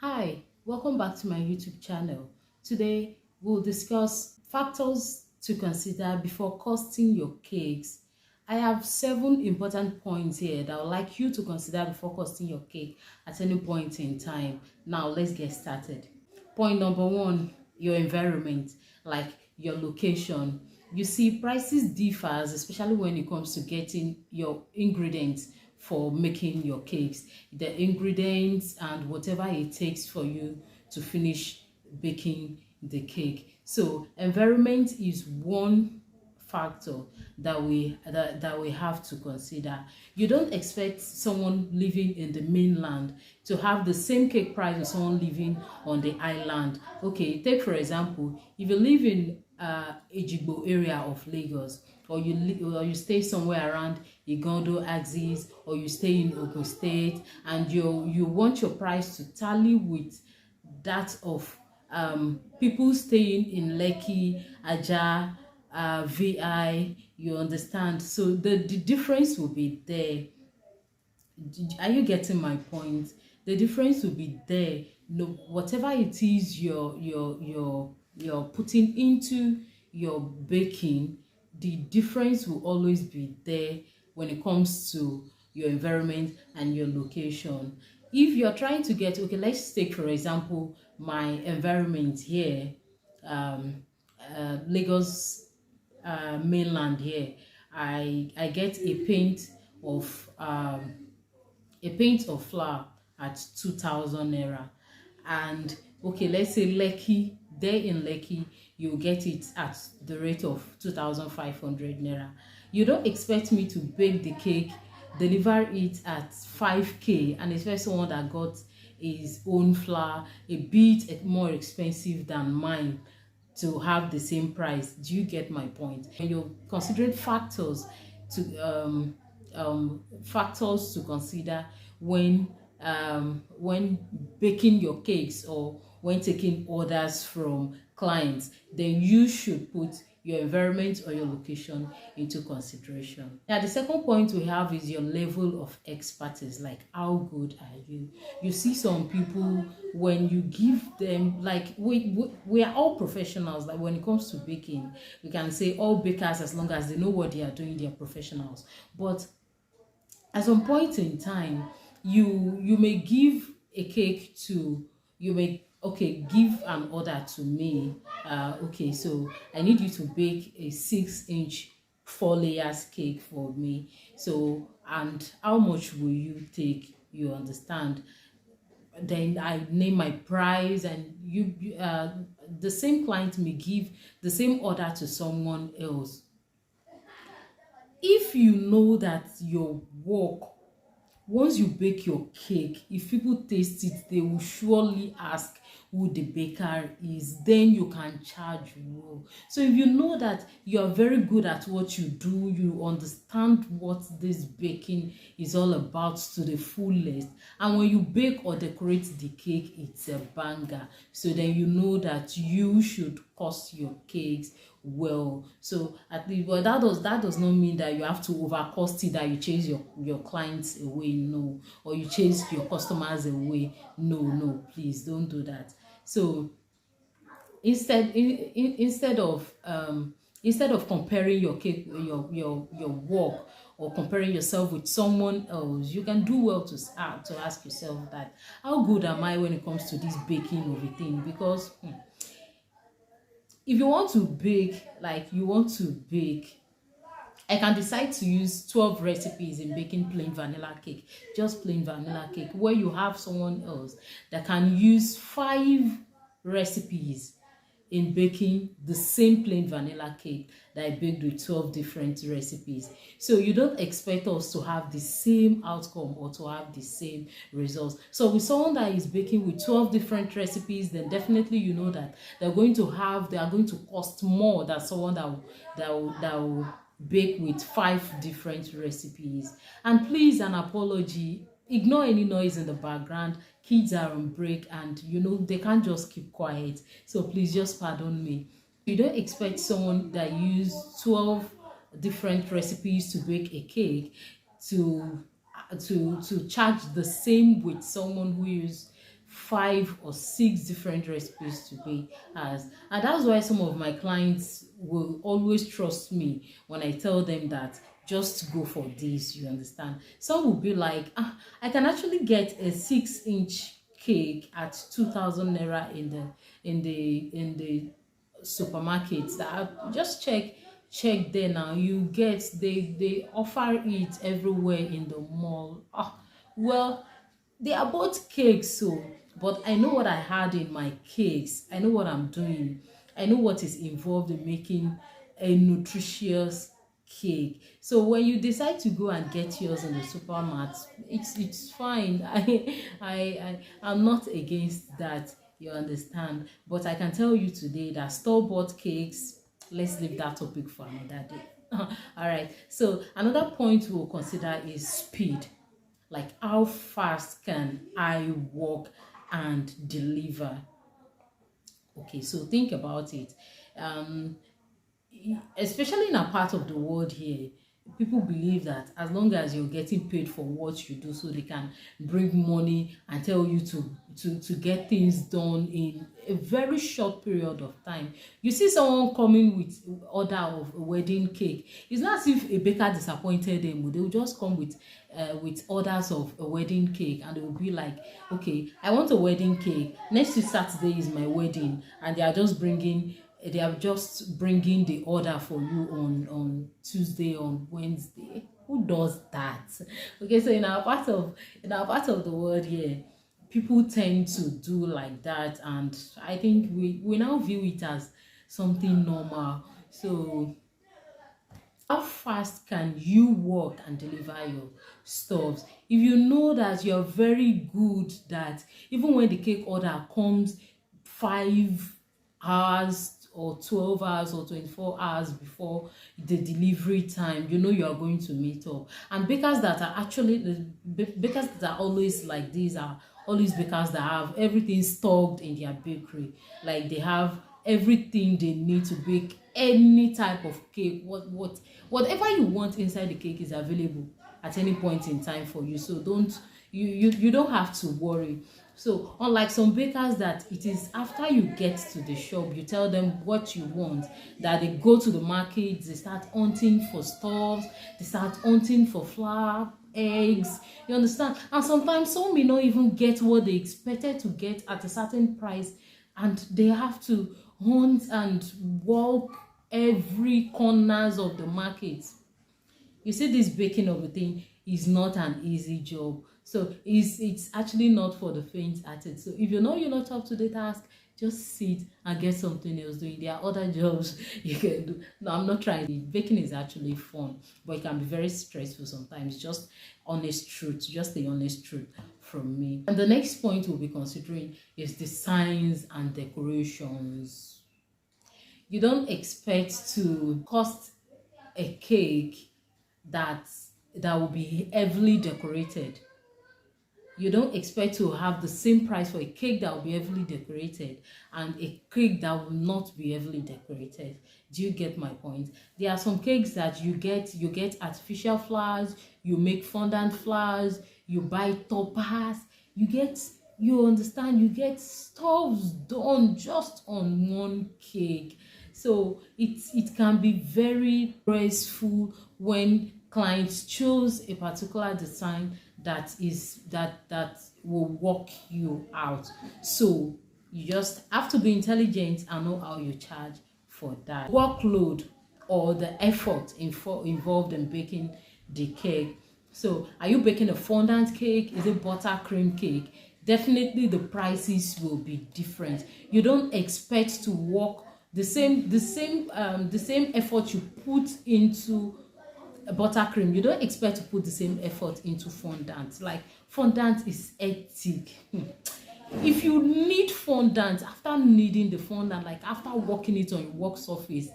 Hi, welcome back to my YouTube channel. Today, we'll discuss factors to consider before costing your cakes. I have 7 important points here that I would like you to consider before costing your cake at any point in time. Now, let's get started. Point number one, your environment, like your location. You see, prices differs, especially when it comes to getting your ingredients for making your cakes. The ingredients and whatever it takes for you to finish baking the cake. So environment is one factor that we have to consider. You don't expect someone living in the mainland to have the same cake price as someone living on the island. Okay, take for example, if you live in Ejigbo area of Lagos, or you stay somewhere around Igondo axis, or you stay in Ogun State, and you want your price to tally with that of people staying in Lekki, Ajah, VI, you understand? So the difference will be there. Are you getting my point? The difference will be there. No, whatever it is you're putting into your baking, the difference will always be there when it comes to your environment and your location. If you're trying to get, okay, let's take for example my environment here, Lagos mainland here. I get of um a paint of flour at 2,000 naira. And okay, let's say Lekki, there in Lekki, you get it at the rate of 2,500 naira. You don't expect me to bake the cake, deliver it at 5k, and expect someone that got his own flour a bit more expensive than mine to have the same price. Do you get my point? When you're considering factors to consider when baking your cakes or when taking orders from clients, then you should put your environment or your location into consideration. Now, the second point we have is your level of expertise, like how good are you? You see some people, when you give them, like we are all professionals, like when it comes to baking, we can say all bakers, as long as they know what they are doing, they are professionals. But at some point in time, you may give a cake to, you may, okay, give an order to me. Okay, so I need you to bake a 6-inch 4 layers cake for me. So, and how much will you take? You understand? Then I name my price, and the same client may give the same order to someone else. If you know that your work, once you bake your cake, if people taste it, they will surely ask who the baker is. Then you can charge well. So if you know that you are very good at what you do, you understand what this baking is all about to the fullest, and when you bake or decorate the cake, it's a banger. So then you know that you should cost your cakes well. So at least, but that does not mean that you have to overcost it, that you chase your clients away. No. Or you chase your customers away. No, please don't do that. So instead of comparing your cake, your work, or comparing yourself with someone else, you can do well to ask yourself that, how good am I when it comes to this baking of a thing? Because if you want to bake, I can decide to use 12 recipes in baking plain vanilla cake, just plain vanilla cake, where you have someone else that can use 5 recipes in baking the same plain vanilla cake that I baked with 12 different recipes. So you don't expect us to have the same outcome or to have the same results. So with someone that is baking with 12 different recipes, then definitely you know that they are going to cost more than someone that will bake with 5 different recipes. And please, an apology, ignore any noise in the background. Kids are on break, and they can't just keep quiet, so please just pardon me. You don't expect someone that used 12 different recipes to bake a cake to charge the same with someone who used 5 or 6 different recipes to bake as. And that's why some of my clients will always trust me when I tell them that just go for this, you understand. Some will be like, I can actually get a 6-inch cake at 2,000 naira in the supermarkets. Just check there now. You get, they offer it everywhere in the mall. Well, they are both cakes, so but I know what I had in my cakes. I know what I'm doing. I know what is involved in making a nutritious cake. So when you decide to go and get yours in the supermarket, it's fine. I'm not against that, you understand. But I can tell you today that store-bought cakes, let's leave that topic for another day. All right. So another point we'll consider is speed. Like, how fast can I work and deliver? Okay, so think about it. Um, Especially in a part of the world here, people believe that as long as you're getting paid for what you do, so they can bring money and tell you to get things done in a very short period of time. You see someone coming with order of a wedding cake, it's not as if a baker disappointed them. They will just come with orders of a wedding cake, and they will be like, okay, I want a wedding cake, next week Saturday is my wedding, and they are just bringing the order for you on Tuesday, on Wednesday. Who does that? Okay, so in our part of the world here, people tend to do like that, and I think we now view it as something normal. So how fast can you work and deliver your stuffs? If you know that you're very good, that even when the cake order comes 5 hours or 12 hours or 24 hours before the delivery time, you know you are going to meet up. And bakers that are actually, the bakers that are always like these are always bakers that have everything stocked in their bakery. Like, they have everything they need to bake any type of cake. Whatever you want inside the cake is available at any point in time for you. So you don't have to worry. So unlike some bakers that it is after you get to the shop, you tell them what you want, that they go to the market, they start hunting for stuff, they start hunting for flour, eggs, you understand. And sometimes some may not even get what they expected to get at a certain price, and they have to hunt and walk every corners of the market. You see, this baking of a thing is not an easy job. So it's actually not for the faint-hearted. So if you know you're not up to the task, just sit and get something else doing. There are other jobs you can do. No, I'm not trying it. Baking is actually fun, but it can be very stressful sometimes. Just honest truth, just the honest truth from me. And the next point we'll be considering is designs and decorations. You don't expect to cost a cake that will be heavily decorated. You don't expect to have the same price for a cake that will be heavily decorated and a cake that will not be heavily decorated. Do you get my point? There are some cakes that you get artificial flowers, you make fondant flowers, you buy toppers, you understand, you get stuffs done just on one cake. So it can be very stressful when clients choose a particular design that will work you out. So you just have to be intelligent and know how you charge for that. Workload or the effort involved in baking the cake. So are you baking a fondant cake? Is it buttercream cake? Definitely the prices will be different. You don't expect to work the same effort you put into buttercream. You don't expect to put the same effort into fondant. Like, fondant is hectic. If you need fondant, after needing the fondant, like after working it on your work surface,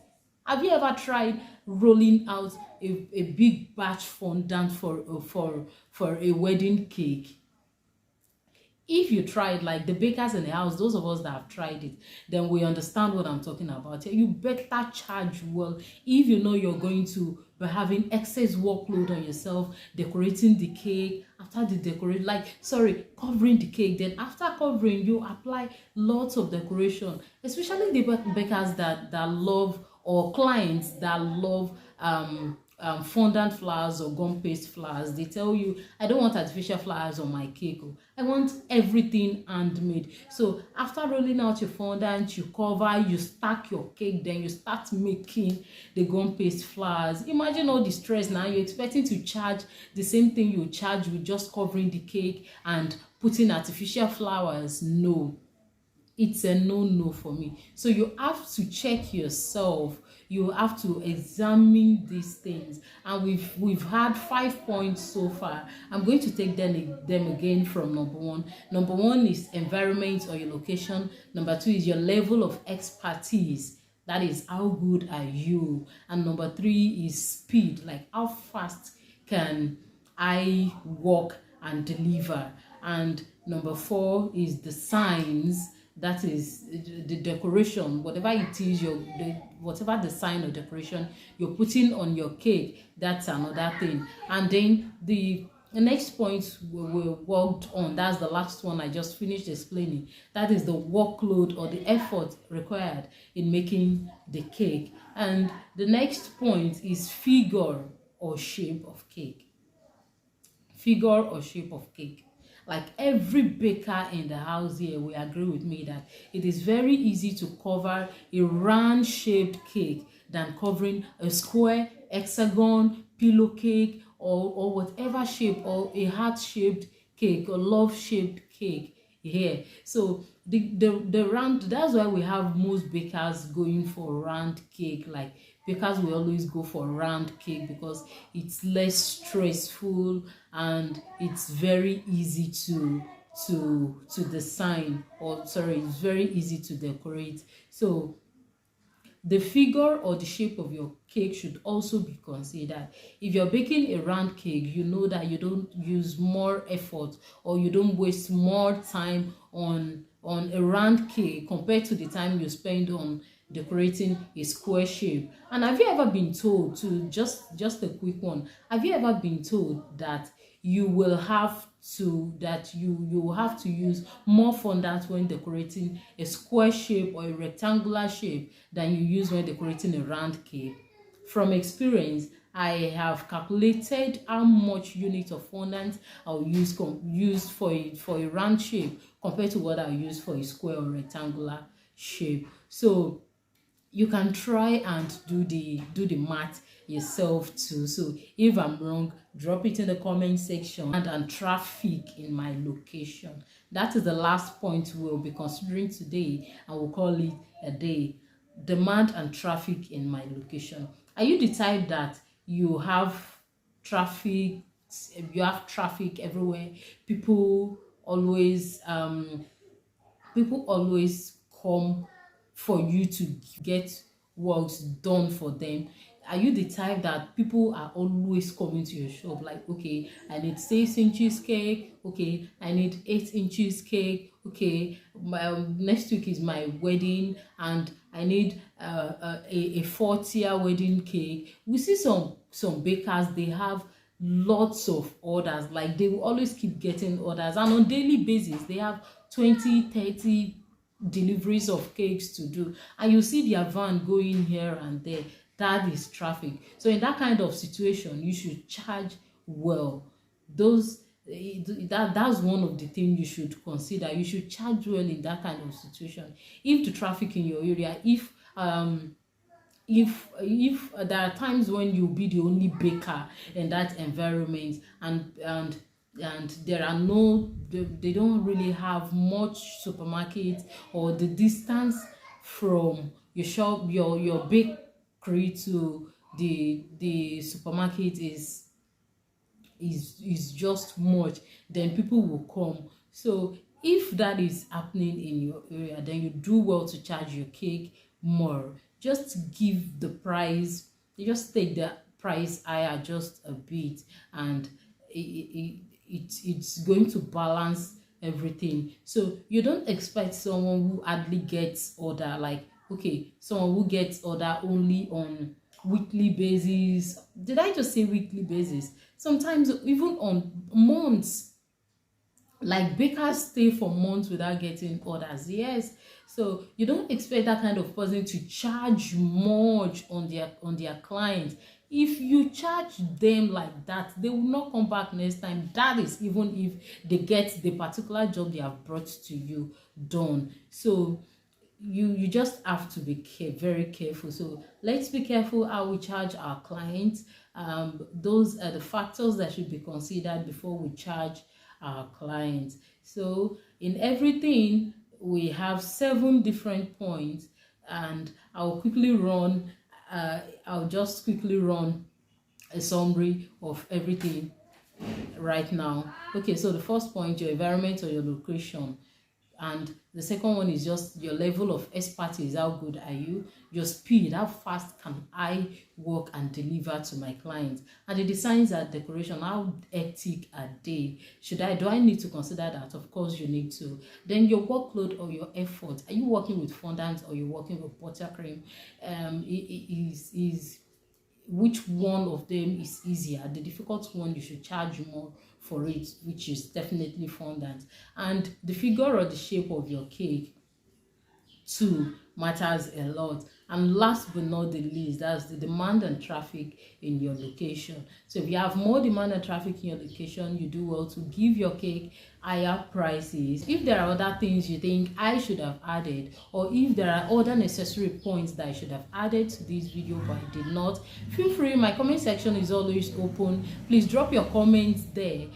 have you ever tried rolling out a big batch fondant for a wedding cake? If you tried, like the bakers in the house, those of us that have tried it, then we understand what I'm talking about. You better charge well if you know you're going to by having excess workload on yourself, decorating the cake. After the covering the cake, then after covering, you apply lots of decoration, especially the bakers that love, or clients that love fondant flowers or gum paste flowers. They tell you, I don't want artificial flowers on my cake. Oh, I want everything handmade. So after rolling out your fondant, you cover, you stack your cake, then you start making the gum paste flowers. Imagine all the stress. Now you're expecting to charge the same thing you charge with just covering the cake and putting artificial flowers. No, it's a no for me. So you have to check yourself, you have to examine these things, and we've had 5 points so far. I'm going to take them again from number one. Number one is environment or your location. Number two is your level of expertise, that is how good are you. And number three is speed, like how fast can I work and deliver. And number four is the signs, that is the decoration, whatever it is, whatever the sign or decoration you're putting on your cake, that's another thing. And then the next point we worked on, that's the last one I just finished explaining, that is the workload or the effort required in making the cake. And the next point is figure or shape of cake. Figure or shape of cake. Like every baker in the house here will agree with me that it is very easy to cover a round shaped cake than covering a square, hexagon, pillow cake, or whatever shape, or a heart shaped cake or love shaped cake here. So the round, that's why we have most bakers going for round cake. Like bakers will always go for round cake because it's less stressful and it's very easy to design, or sorry, it's very easy to decorate. So the figure or the shape of your cake should also be considered. If you're baking a round cake, you know that you don't use more effort, or you don't waste more time on a round cake compared to the time you spend on decorating a square shape. And have you ever been told to, just a quick one, have you ever been told that you will have to use more fondant when decorating a square shape or a rectangular shape than you use when decorating a round cake? From experience, I have calculated how much unit of fondant I'll use for a round shape compared to what I'll use for a square or rectangular shape. So you can try and do the math yourself too. So if I'm wrong, drop it in the comment section. And traffic in my location, that is the last point we'll be considering today, and we'll call it a day. Demand and traffic in my location. Are you the type that you have traffic everywhere? People always come for you to get works done for them? Are you the type that people are always coming to your shop, like, okay, I need 6 inches cake, okay, I need 8 inches cake, okay, next week is my wedding and I need a 4-tier wedding cake? We see some bakers, they have lots of orders, like they will always keep getting orders, and on daily basis they have 20-30 deliveries of cakes to do, and you see their van going here and there. That is traffic. So in that kind of situation, you should charge well. That's one of the things you should consider. You should charge well in that kind of situation. If the traffic in your area, if there are times when you'll be the only baker in that environment, and there are they don't really have much supermarket, or the distance from your shop, your bakery to the supermarket is just much, then people will come. So if that is happening in your area, then you do well to charge your cake more. Just give the price, you just take the price higher just a bit, and it's going to balance everything. So you don't expect someone who hardly gets order, like, okay, someone who gets order only on weekly basis. Did I just say weekly basis? Sometimes even on months. Like bakers stay for months without getting orders. Yes, so you don't expect that kind of person to charge much on their clients. If you charge them like that, they will not come back next time. That is even if they get the particular job they have brought to you done. So you just have to be very careful. So let's be careful how we charge our clients. Those are the factors that should be considered before we charge our clients. So in everything, we have 7 different points, and I'll just quickly run a summary of everything right now. Okay, so the first point, your environment or your location. And the second one is just your level of expertise. How good are you? Your speed, how fast can I work and deliver to my clients? And the designs and decoration, how hectic are they? Do I need to consider that? Of course you need to. Then your workload or your effort. Are you working with fondant or you're working with buttercream? Is which one of them is easier? The difficult one, you should charge more for it, which is definitely fondant. And the figure or the shape of your cake too matters a lot. And last but not the least, that's the demand and traffic in your location. So if you have more demand and traffic in your location, you do well to give your cake higher prices. If there are other things you think I should have added, or if there are other necessary points that I should have added to this video but I did not, feel free. My comment section is always open. Please drop your comments there.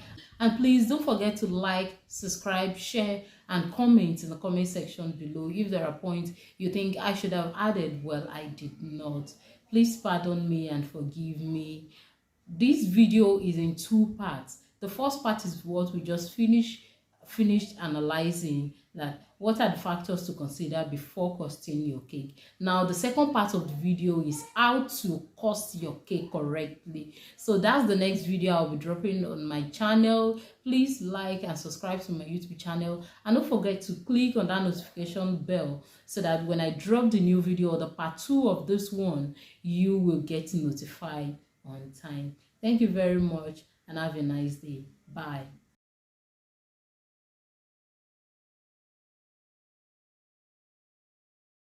And please don't forget to like, subscribe, share, and comment in the comment section below if there are points you think I should have added. Well, I did not. Please pardon me and forgive me. This video is in 2 parts. The first part is what we just finished analyzing, that what are the factors to consider before costing your cake. Now the second part of the video is how to cost your cake correctly. So that's the next video I'll be dropping on my channel. Please like and subscribe to my YouTube channel, and don't forget to click on that notification bell so that when I drop the new video or the part 2 of this one, you will get notified on time. Thank you very much and have a nice day. Bye.